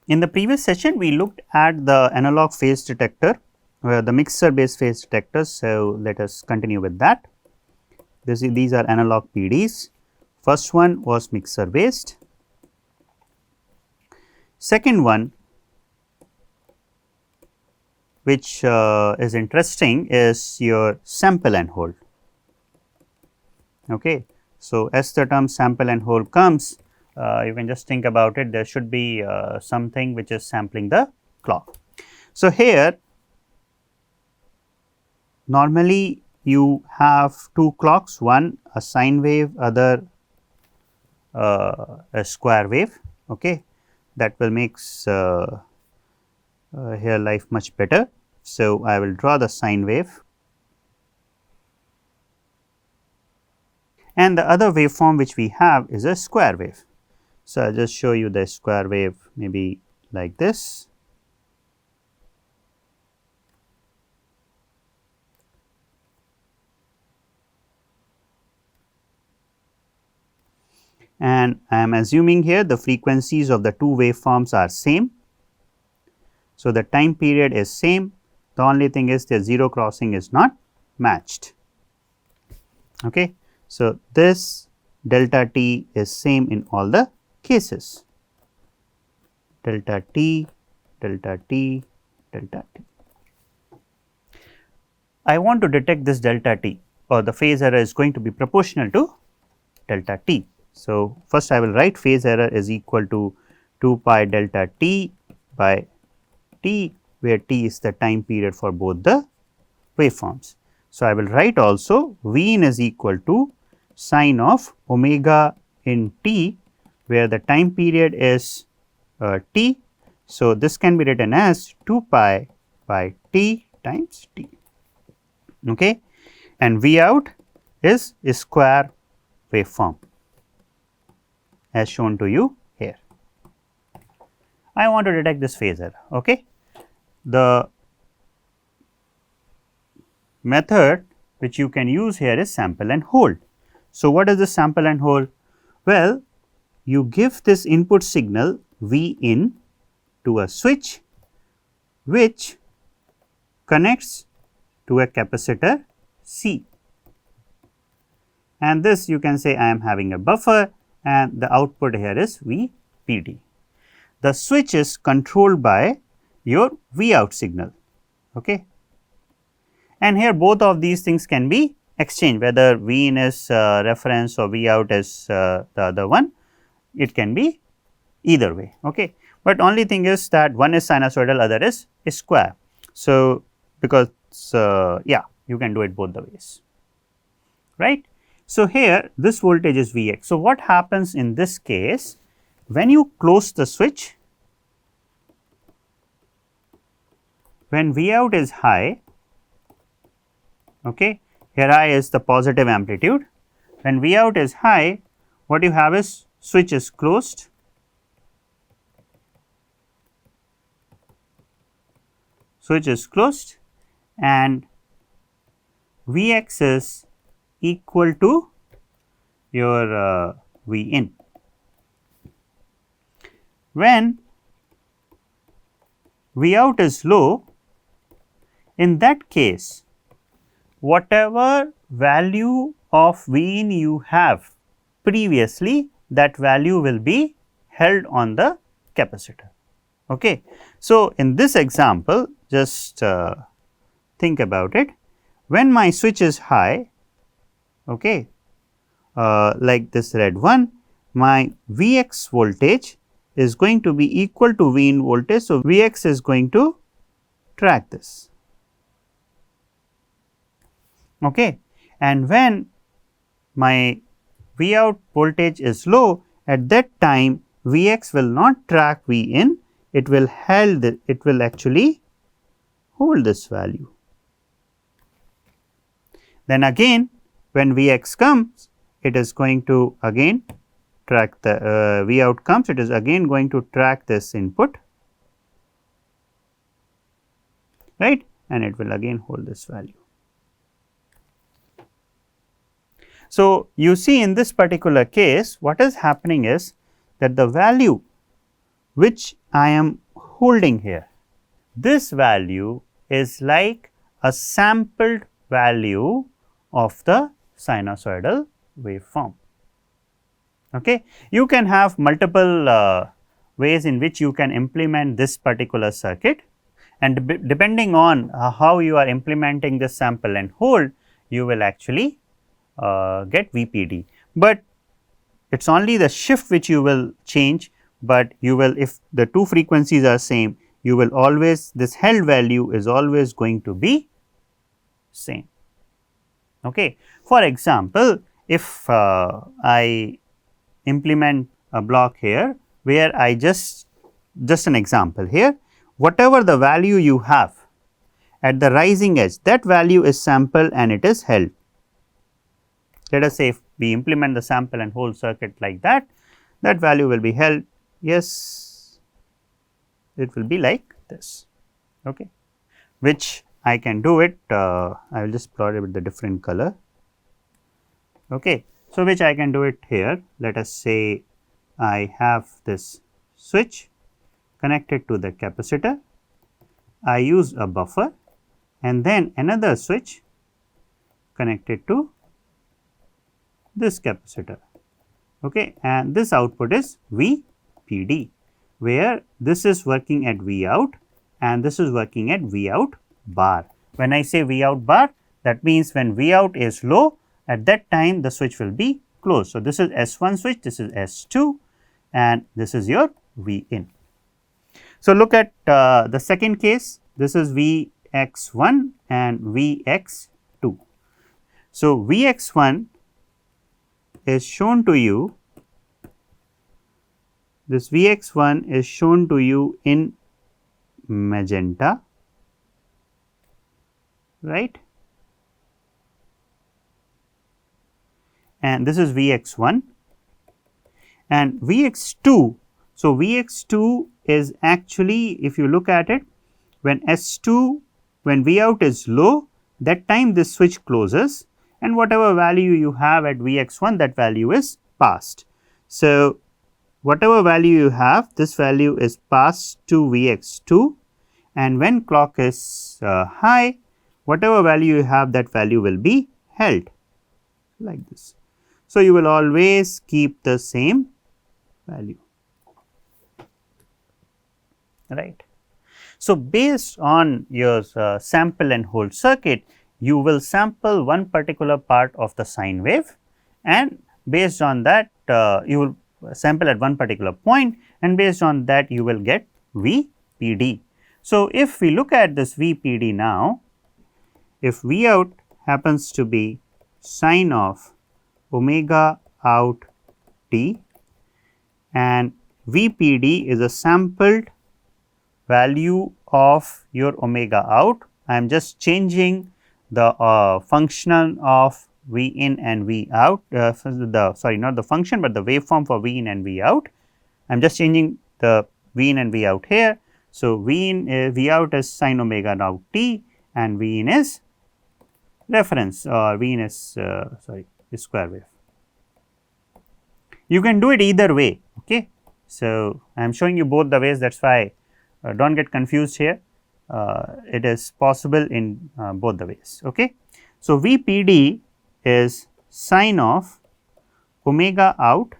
In the previous session, we looked at the analog phase detector, the mixer based phase detectors. So, let us continue with that. These are analog PDs. First one was mixer based. Second one, which is interesting, is your sample and hold. Okay. So, as the term sample and hold comes, you can just think about it, there should be something which is sampling the clock. So, here normally you have two clocks, one a sine wave, other a square wave. Okay. That will makes here life much better. So, I will draw the sine wave, and the other waveform which we have is a square wave. So, I will just show you the square wave maybe like this. And I am assuming here the frequencies of the two waveforms are same. So, the time period is same, the only thing is the zero crossing is not matched. Okay. So, this delta t is same in all the cases, delta t, delta t, delta t. I want to detect this delta t, or the phase error is going to be proportional to delta t. So, first I will write phase error is equal to 2 pi delta t by t, where t is the time period for both the waveforms. So, I will write also V in is equal to sine of omega in t, where the time period is t. So, this can be written as 2 pi by t times t. Okay. And V out is a square waveform as shown to you here. I want to detect this phase error. Okay. The method which you can use here is sample and hold. So, what is the sample and hold? Well, you give this input signal V in to a switch which connects to a capacitor C, and this you can say I am having a buffer, and the output here is VPD. The switch is controlled by your V out signal. Okay. And here both of these things can be exchanged, whether V in is reference or V out is the other one, it can be either way. Okay. But only thing is that one is sinusoidal, other is square. So, because yeah, you can do it both the ways, right. So, here this voltage is Vx. So, what happens in this case, when you close the switch, when V out is high, okay, here I is the positive amplitude, when V out is high, what you have is switch is closed, switch is closed, and Vx is equal to your V in. When V out is low, in that case, whatever value of V in you have previously, that value will be held on the capacitor. Okay. So, in this example, just think about it. When my switch is high, okay, like this red one, my Vx voltage is going to be equal to V in voltage. So, Vx is going to track this. Okay. And when my V out voltage is low, at that time Vx will not track V in, it will actually hold this value. Then again when Vx comes, it is going to again track the V out comes, it is again going to track this input, right, and it will again hold this value. So, you see in this particular case, what is happening is that the value which I am holding here. This value is like a sampled value of the sinusoidal waveform. Okay. You can have multiple ways in which you can implement this particular circuit, and depending on how you are implementing this sample and hold, you will actually get VPD. But it is only the shift which you will change, but you will, if the two frequencies are same, you will always, this held value is always going to be same. Okay. For example, if I implement a block here where I just an example here, whatever the value you have at the rising edge, that value is sampled and it is held. Let us say if we implement the sample and hold circuit like that, that value will be held. Yes, it will be like this, okay, which I can do it. I will just plot it with the different color. Okay. So, which I can do it here. Let us say I have this switch connected to the capacitor. I use a buffer and then another switch connected to this capacitor, okay, and this output is VPD, where this is working at V out and this is working at V out bar. When I say V out bar, that means when V out is low, at that time the switch will be closed. So, this is S1 switch, this is S2 and this is your V in. So, look at the second case, this is Vx1 and Vx2. So, Vx1 is shown to you, this Vx1 is shown to you in magenta, right, and this is Vx1 and Vx2. So, Vx2 is actually, if you look at it, when S2, when V out is low, that time this switch closes and whatever value you have at Vx1, that value is passed. So, whatever value you have, this value is passed to Vx2 and when clock is high, whatever value you have, that value will be held like this. So, you will always keep the same value, right. So, based on your sample and hold circuit, you will sample one particular part of the sine wave and based on that you will sample at one particular point and based on that you will get VPD. So, if we look at this VPD now, if V out happens to be sine of omega out t and VPD is a sampled value of your omega out, I am just changing the function of V in and V out, sorry, not the function, but the waveform for V in and V out. I am just changing the V in and V out here. So, V in V out is sin omega naught t and V in is reference or V in is sorry, square wave. You can do it either way. Okay. So, I am showing you both the ways, that is why do not get confused here. It is possible in both the ways. Okay. So, VPD is sine of omega out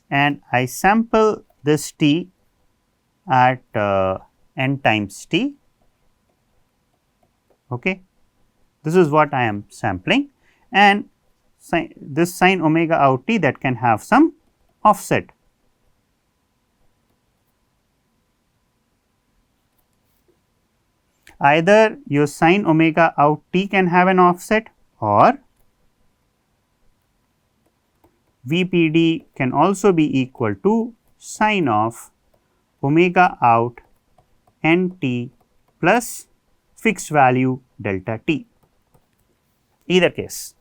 and I sample this t at n times t. Okay. This is what I am sampling and this sine omega out t, that can have some offset. Either your sine omega out t can have an offset or VPD can also be equal to sine of omega out n t plus fixed value delta t, either case.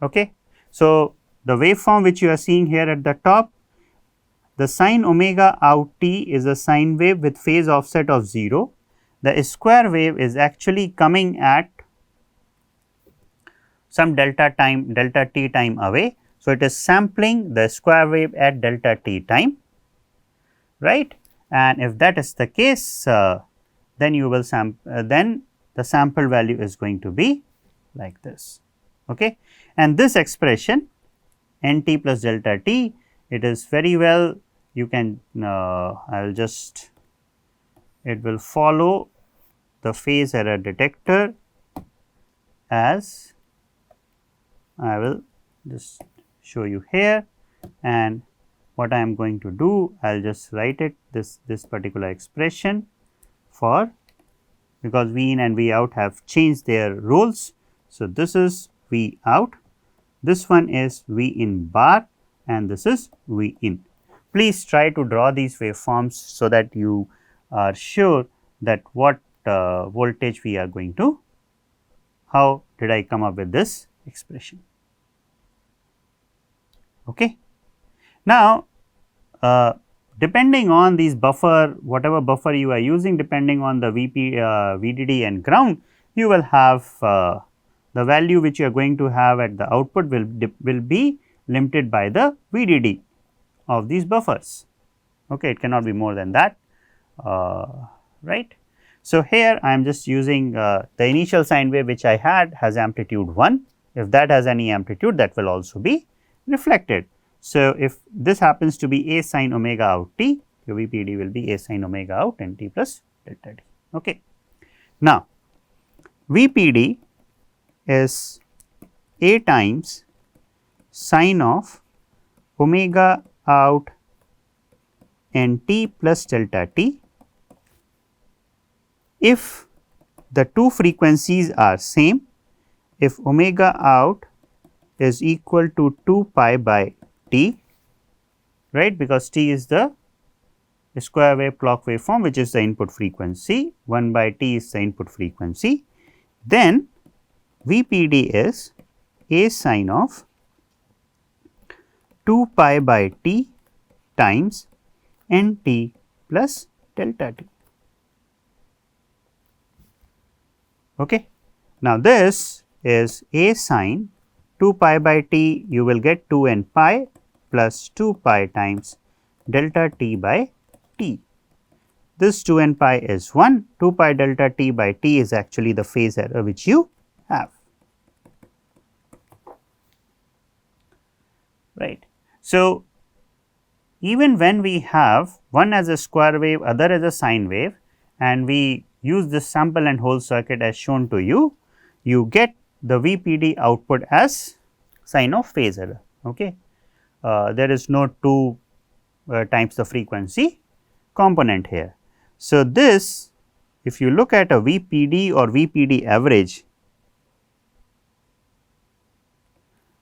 Okay. So, the waveform which you are seeing here at the top, the sine omega out t is a sine wave with phase offset of 0. The square wave is actually coming at some delta t time away. So, it is sampling the square wave at delta t time right, and if that is the case, then you will then the sample value is going to be like this. Okay. And this expression n t plus delta t, it is very well, you can I will just, it will follow the phase error detector as, I will just show you here, and what I am going to do, I will just write it this particular expression for, because V in and V out have changed their roles. So, this is V out, this one is V in bar, and this is V in. Please try to draw these waveforms so that you are sure that what voltage we are going to, how did I come up with this expression. Okay. Now, depending on these buffer, whatever buffer you are using, depending on the VDD and ground, you will have the value which you are going to have at the output will be limited by the VDD of these buffers. Okay, it cannot be more than that, right. So, here I am just using the initial sine wave which I had has amplitude 1. If that has any amplitude, that will also be reflected. So, if this happens to be a sin omega out t, your VPD will be a sin omega out n t plus delta t. Okay. Now, VPD is a times sin of omega out n t plus delta t if the two frequencies are same, if omega out is equal to 2 pi by t, right, because t is the square wave clock waveform which is the input frequency, 1 by t is the input frequency, then VPD is a sin of 2 pi by t times n t plus delta t. Okay. Now, this is a sin 2 pi by t, you will get 2 n pi plus 2 pi times delta t by t. This 2 n pi is 1, 2 pi delta t by t is actually the phase error which you have, right. So, even when we have one as a square wave, other as a sine wave, and we use this sample and hold circuit as shown to you, you get the VPD output as sign of phase error. Okay. There is no 2 times the frequency component here. So, this, if you look at a VPD or VPD average,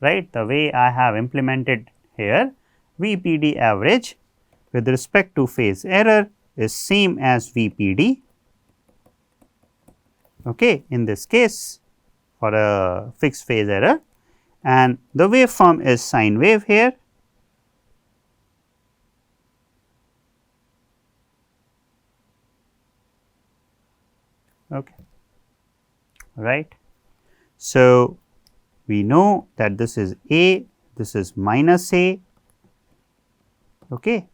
right, the way I have implemented here, VPD average with respect to phase error is same as VPD. Okay, in this case for a fixed phase error, and the waveform is sine wave here. Okay, right. So, we know that this is A, this is minus A, okay,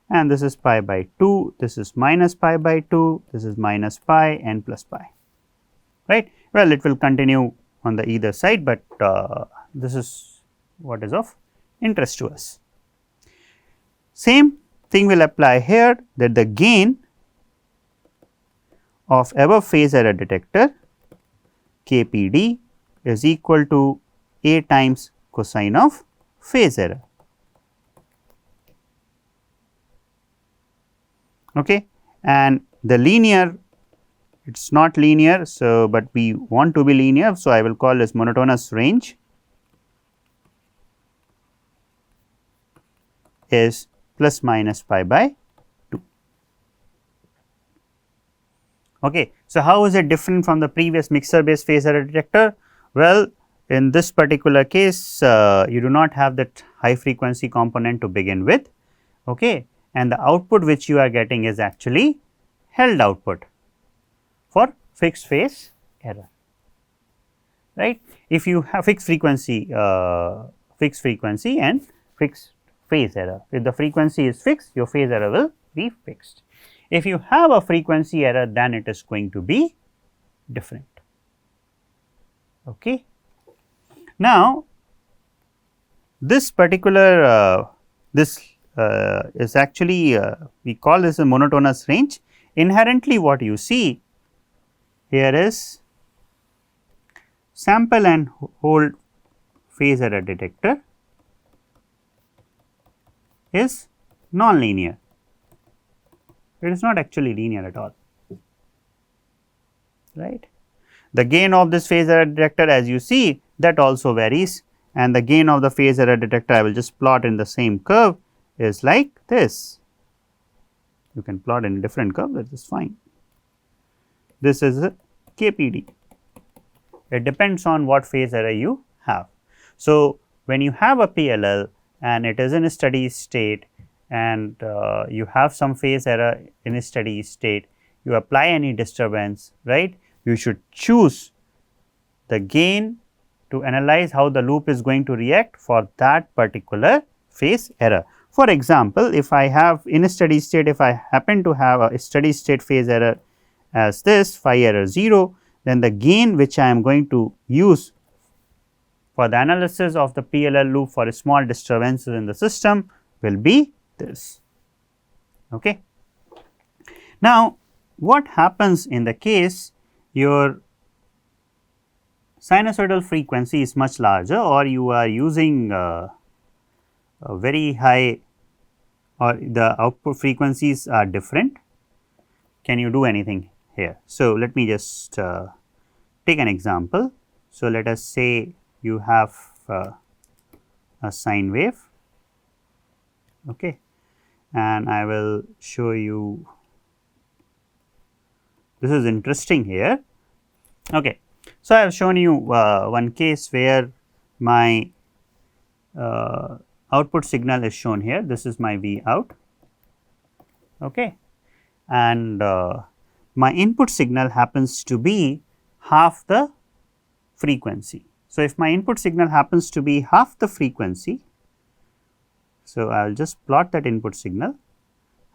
and this is pi by 2, this is minus pi by 2, this is minus pi n plus pi, right. Well, it will continue on the either side, but this is what is of interest to us. Same thing will apply here, that the gain of above phase error detector KPD is equal to A times cosine of phase error. Okay. And the linear, it is not linear. So, but we want to be linear. So, I will call this monotonous range is plus minus pi by 2. Okay. So, how is it different from the previous mixer based phase error detector? Well, in this particular case, you do not have that high frequency component to begin with, okay, and the output which you are getting is actually held output for fixed phase error, right. If you have fixed frequency and fixed phase error. If the frequency is fixed, your phase error will be fixed. If you have a frequency error, then it is going to be different. Okay. Now, this particular is actually we call this a monotonous range. Inherently, what you see here is sample and hold phase error detector is non-linear. It is not actually linear at all, right. The gain of this phase error detector, as you see, that also varies, and the gain of the phase error detector, I will just plot in the same curve, is like this. You can plot in a different curve, that is fine. This is a KPD. It depends on what phase error you have. So, when you have a PLL and it is in a steady state and you have some phase error in a steady state, you apply any disturbance, right, you should choose the gain to analyze how the loop is going to react for that particular phase error. For example, if I have in a steady state, if I happen to have a steady state phase error as this phi error 0, then the gain which I am going to use for the analysis of the PLL loop for small disturbances in the system will be this. Okay. Now, what happens in the case your sinusoidal frequency is much larger, or you are using a very high, or the output frequencies are different? Can you do anything here? So, let me just take an example. So, let us say you have a sine wave, okay, and I will show you. This is interesting here. Okay. So, I have shown you one case where my output signal is shown here. This is my V out, okay, and my input signal happens to be half the frequency. So, if my input signal happens to be half the frequency, so I will just plot that input signal.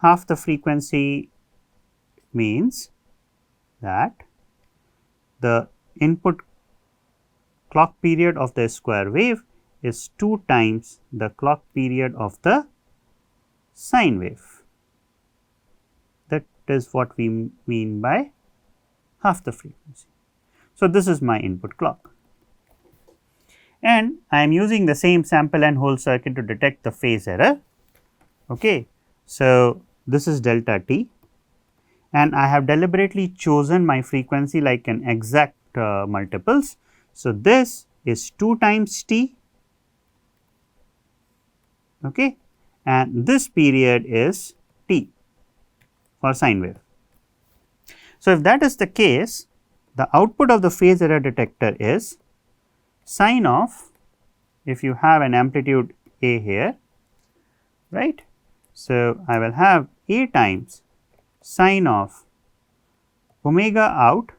Half the frequency means that the input clock period of the square wave is 2 times the clock period of the sine wave. That is what we mean by half the frequency. So, this is my input clock, and I am using the same sample and hold circuit to detect the phase error. Okay. So, this is delta t, and I have deliberately chosen my frequency like an exact multiples. So, this is 2 times t, okay, and this period is t for sine wave. So, if that is the case, the output of the phase error detector is sine of, if you have an amplitude A here, right. So, I will have A times sine of omega out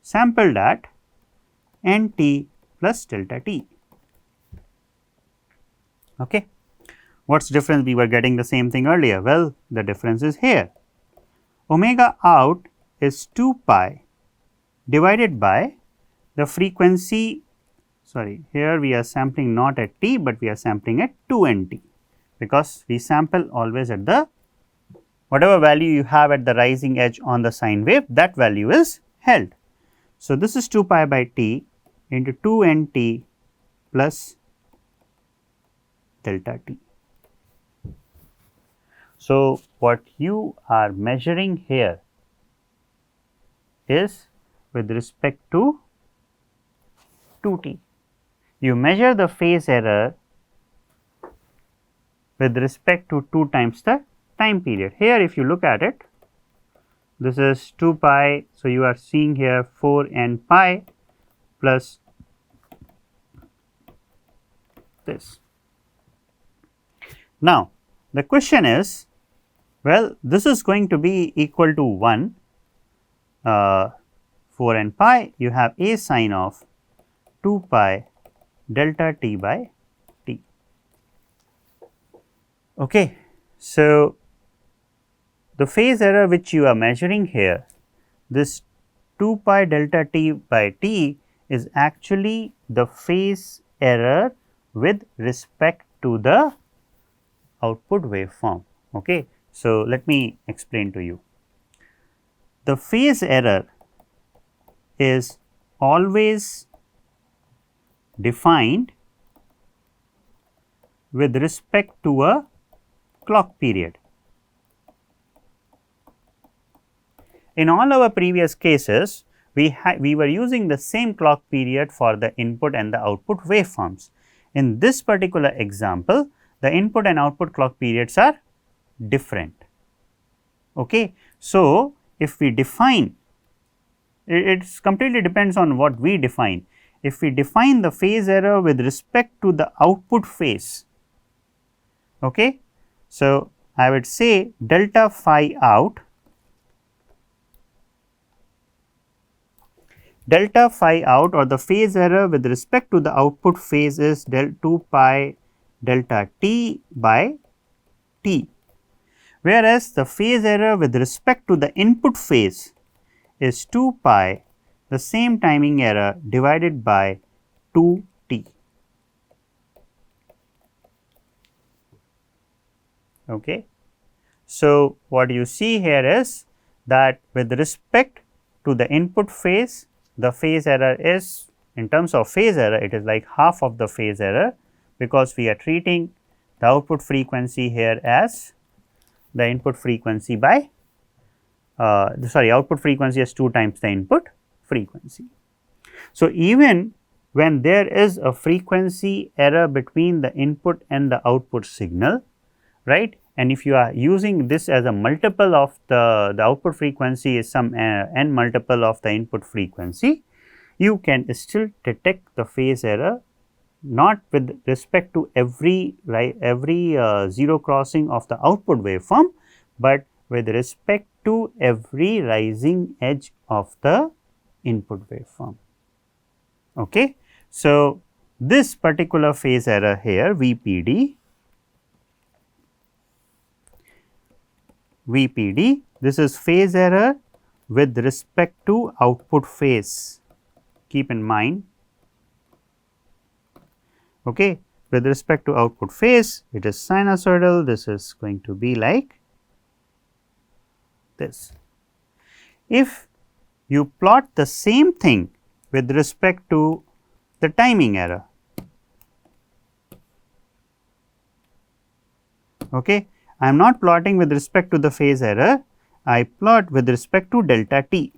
sampled at n t plus delta t. Okay. What is difference? We were getting the same thing earlier. Well, the difference is here. Omega out is 2 pi divided by the frequency, sorry, here we are sampling not at t, but we are sampling at 2 n t, because we sample always at the whatever value you have at the rising edge on the sine wave, that value is held. So, this is 2 pi by t into 2 n t plus delta t. So, what you are measuring here is with respect to 2 t. You measure the phase error with respect to 2 times the time period. Here if you look at it, this is 2 pi. So, you are seeing here 4 n pi plus this. Now, the question is, well, this is going to be equal to 1, 4 n pi, you have a sine of 2 pi delta t by t. Okay. So, the phase error which you are measuring here, this 2 pi delta t by t is actually the phase error with respect to the output waveform. Okay. So, let me explain to you. The phase error is always defined with respect to a clock period. In all our previous cases, we were using the same clock period for the input and the output waveforms. In this particular example, the input and output clock periods are different. Okay. So, if we define, it completely depends on what we define. If we define the phase error with respect to the output phase, okay. So, I would say delta phi out, or the phase error with respect to the output phase is del 2 pi delta t by t, whereas the phase error with respect to the input phase is 2 pi, the same timing error divided by 2 t. Okay. So, what you see here is that with respect to the input phase, the phase error is, in terms of phase error, it is like half of the phase error, because we are treating the output frequency here as the input frequency by output frequency is 2 times the input frequency. So, even when there is a frequency error between the input and the output signal, right, and if you are using this as a multiple of the output frequency is some n multiple of the input frequency, you can still detect the phase error not with respect to every zero crossing of the output waveform, but with respect to every rising edge of the input waveform. Okay. So, this particular phase error here VPD, this is phase error with respect to output phase, keep in mind. Okay. With respect to output phase, it is sinusoidal, this is going to be like this. If you plot the same thing with respect to the timing error, okay, I am not plotting with respect to the phase error, I plot with respect to delta t.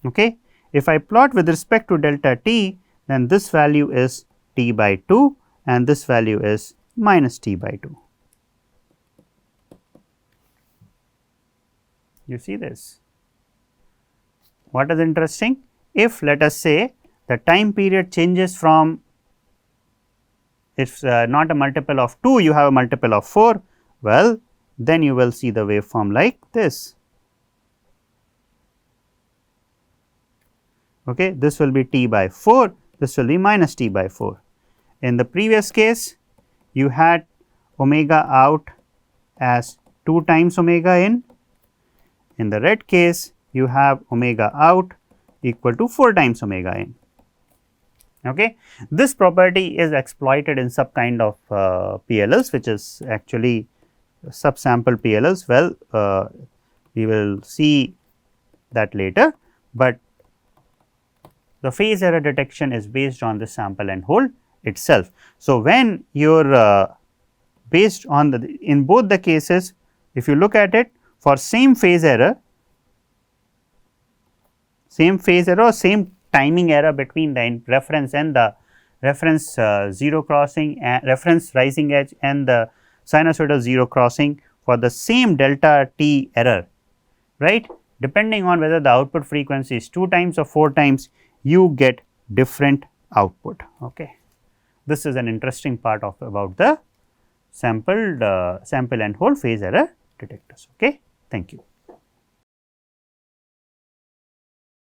Okay. If I plot with respect to delta t, then this value is t by 2 and this value is minus t by 2. You see this. What is interesting? If let us say the time period changes from, if not a multiple of 2, you have a multiple of 4, well, then you will see the waveform like this. Okay. This will be t by 4, this will be minus t by 4. In the previous case, you had omega out as 2 times omega in. In the red case, you have omega out equal to 4 times omega in. Okay. This property is exploited in some kind of PLLs, which is actually subsample PLLs. Well, we will see that later, but the phase error detection is based on the sample and hold itself. So, when you are based on the, in both the cases, if you look at it, for same phase error, same timing error between the reference and the reference zero crossing and reference rising edge and the sinusoidal zero crossing for the same delta t error, right, depending on whether the output frequency is 2 times or 4 times, you get different output. Okay. This is an interesting part of about the sample and hold phase error detectors. Okay. Thank you.